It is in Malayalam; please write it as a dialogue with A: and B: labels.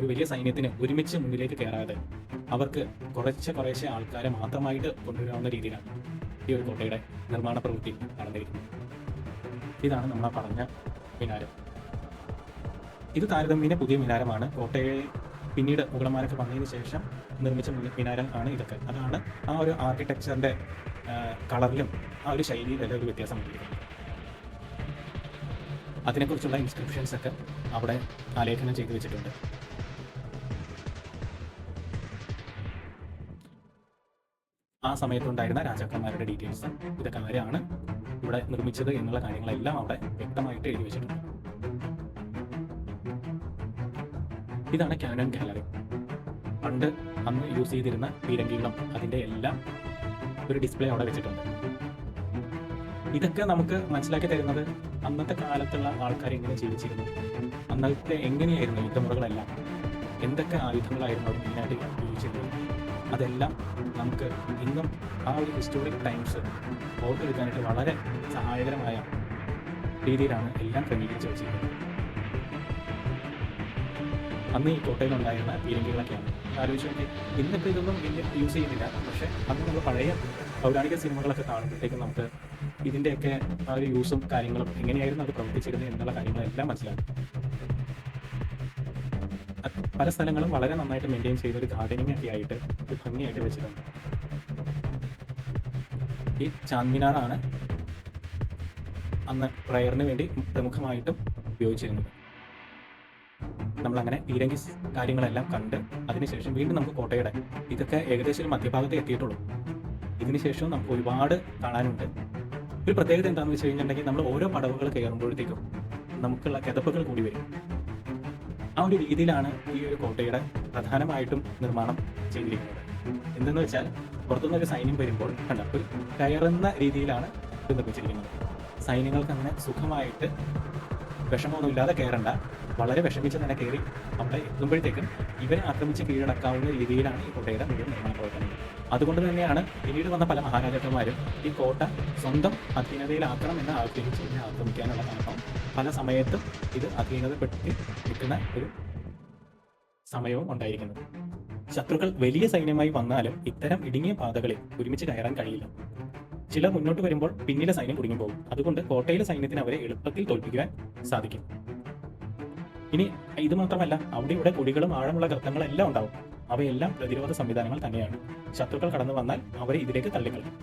A: ഒരു വലിയ സൈന്യത്തിന് ഒരുമിച്ച് മുന്നിലേക്ക് കയറാതെ അവർക്ക് കുറേശ്ശെ ആൾക്കാരെ മാത്രമായിട്ട് കൊണ്ടുവരാവുന്ന രീതിയിലാണ് ഈ ഒരു കോട്ടയുടെ നിർമ്മാണ പ്രവൃത്തി നടന്നിരിക്കുന്നത്. ഇതാണ് നമ്മൾ പറഞ്ഞ മിനാരം. ഇത് താരതമ്യേന പുതിയ മിനാരമാണ്. കോട്ടയെ പിന്നീട് മുഗളന്മാരൊക്കെ വന്നതിന് ശേഷം നിർമ്മിച്ച മിനാരം ആണ് ഇതൊക്കെ. അതാണ് ആ ഒരു ആർക്കിടെക്ചറിന്റെ കളറിലും ആ ഒരു ശൈലിയിലെല്ലാം ഒരു വ്യത്യാസം വന്നിരിക്കുന്നത്. അതിനെക്കുറിച്ചുള്ള ഇൻസ്ക്രിപ്ഷൻസ് ഒക്കെ അവിടെ ആലേഖനം ചെയ്തു വെച്ചിട്ടുണ്ട്. ആ സമയത്തുണ്ടായിരുന്ന രാജാക്കന്മാരുടെ ഡീറ്റെയിൽസ്, ഇതൊക്കെ ആരാണ് ഇവിടെ നിർമ്മിച്ചത് എന്നുള്ള കാര്യങ്ങളെല്ലാം അവിടെ വ്യക്തമായിട്ട് എഴുതി വെച്ചിട്ടുണ്ട്. ഇതാണ് ക്യാനൺ ഗാലറി. പണ്ട് അന്ന് യൂസ് ചെയ്തിരുന്ന പീരങ്കികളും അതിൻ്റെ എല്ലാം ഒരു ഡിസ്പ്ലേ അവിടെ വെച്ചിട്ടുണ്ട്. ഇതൊക്കെ നമുക്ക് മനസ്സിലാക്കി തരുന്നത് അന്നത്തെ കാലത്തുള്ള ആൾക്കാർ എങ്ങനെ ജീവിച്ചിരുന്നു, അന്നത്തെ എങ്ങനെയായിരുന്നു യുദ്ധമുറകളെല്ലാം, എന്തൊക്കെ ആയുധങ്ങളായിരുന്നു അവർ മെയിനായിട്ട് ഉപയോഗിച്ചിരുന്നത്. അതെല്ലാം നമുക്ക് ഇന്നും ആ ഒരു ഹിസ്റ്റോറിക് ടൈംസ് ഓർത്തെടുക്കാനായിട്ട് വളരെ സഹായകരമായ രീതിയിലാണ് എല്ലാം ക്രമീകരിച്ച് വെച്ചിരിക്കുന്നത്. അന്ന് ഈ കോട്ടയിലുണ്ടായിരുന്ന പീരങ്കികളൊക്കെയാണ്. ആലോചിച്ച് നോക്കി, ഇന്നിപ്പോൾ ഇതൊന്നും വലിയ യൂസ് ചെയ്യുന്നില്ല. പക്ഷേ അന്ന് നമ്മൾ പഴയ പൗരാണിക സിനിമകളൊക്കെ കാണുമ്പോഴത്തേക്കും നമുക്ക് ഇതിൻ്റെയൊക്കെ ആ ഒരു യൂസും കാര്യങ്ങളും എങ്ങനെയായിരുന്നു അത് പ്രവർത്തിച്ചിരുന്നത് എന്നുള്ള കാര്യങ്ങളെല്ലാം മനസ്സിലാക്കും. പല സ്ഥലങ്ങളും വളരെ നന്നായിട്ട് മെയിൻറ്റെയിൻ ചെയ്ത ഒരു ഗാർഡനിങ് ഒക്കെ ആയിട്ട് ഒരു ഭംഗിയായിട്ട് വെച്ചിട്ടുണ്ട്. ഈ ചാൻമിനാറാണ് അന്ന് പ്രയറിന് വേണ്ടി പ്രമുഖമായിട്ടും ഉപയോഗിച്ചിരുന്നത്. നമ്മളങ്ങനെ പീരങ്കി കാര്യങ്ങളെല്ലാം കണ്ട് അതിനുശേഷം വീണ്ടും നമുക്ക് കോട്ടയുടെ ഇതൊക്കെ ഏകദേശം ഒരു മധ്യഭാഗത്ത് എത്തിയിട്ടുള്ളൂ. ഇതിനുശേഷം നമുക്ക് ഒരുപാട് കാണാനുണ്ട്. ഒരു പ്രത്യേകത എന്താണെന്ന് വെച്ച് കഴിഞ്ഞിട്ടുണ്ടെങ്കിൽ നമ്മൾ ഓരോ പടവുകൾ കയറുമ്പോഴത്തേക്കും നമുക്കുള്ള കിതപ്പുകൾ കൂടി വരും. ആ ഒരു രീതിയിലാണ് ഈ ഒരു കോട്ടയുടെ പ്രധാനമായിട്ടും നിർമ്മാണം ചെയ്തിരിക്കുന്നത്. എന്തെന്ന് വെച്ചാൽ പുറത്തുനിന്നൊരു സൈന്യം വരുമ്പോൾ കണ്ട ഒരു കയറുന്ന രീതിയിലാണ് ഇത് നിർമ്മിച്ചിരിക്കുന്നത്. സൈന്യങ്ങൾക്ക് അങ്ങനെ സുഖമായിട്ട് വിഷമമൊന്നുമില്ലാതെ കയറണ്ട, വളരെ വിഷമിച്ച് തന്നെ കയറി അവിടെ എത്തുമ്പോഴത്തേക്കും ഇവരെ ആക്രമിച്ച് കീഴടക്കാവുന്ന രീതിയിലാണ് ഈ കോട്ടയുടെ മുഴുവൻ നിർമ്മാണ പ്രവർത്തനങ്ങൾ. അതുകൊണ്ട് തന്നെയാണ് പിന്നീട് വന്ന പല മഹാരാജാക്കന്മാരും ഈ കോട്ട സ്വന്തം അധീനതയിലാക്കണം എന്ന് ആഗ്രഹിച്ച് ഇതിനെ ആക്രമിക്കാനുള്ള കാരണം പല സമയത്തും ഇത് അധീനതപ്പെടുത്തി കിട്ടുന്ന ഒരു സമയവും ഉണ്ടായിരിക്കുന്നത്. ശത്രുക്കൾ വലിയ സൈന്യമായി വന്നാലും ഇത്തരം ഇടുങ്ങിയ പാതകളിൽ ഒരുമിച്ച് കയറാൻ കഴിയില്ല. ചിലർ മുന്നോട്ട് വരുമ്പോൾ പിന്നിലെ സൈന്യം കുടുങ്ങിപ്പോകും. അതുകൊണ്ട് കോട്ടയിലെ സൈന്യത്തിന് അവരെ എളുപ്പത്തിൽ തോൽപ്പിക്കുവാൻ സാധിക്കും. ഇനി ഇത് മാത്രമല്ല, അവിടെ ഇവിടെ കുടികളും ആഴമുള്ള ഗർത്തങ്ങളെല്ലാം ഉണ്ടാവും. അവയെല്ലാം പ്രതിരോധ സംവിധാനങ്ങൾ തന്നെയാണ്. ശത്രുക്കൾ കടന്നു വന്നാൽ അവരെ ഇതിലേക്ക് തള്ളിക്കളയും.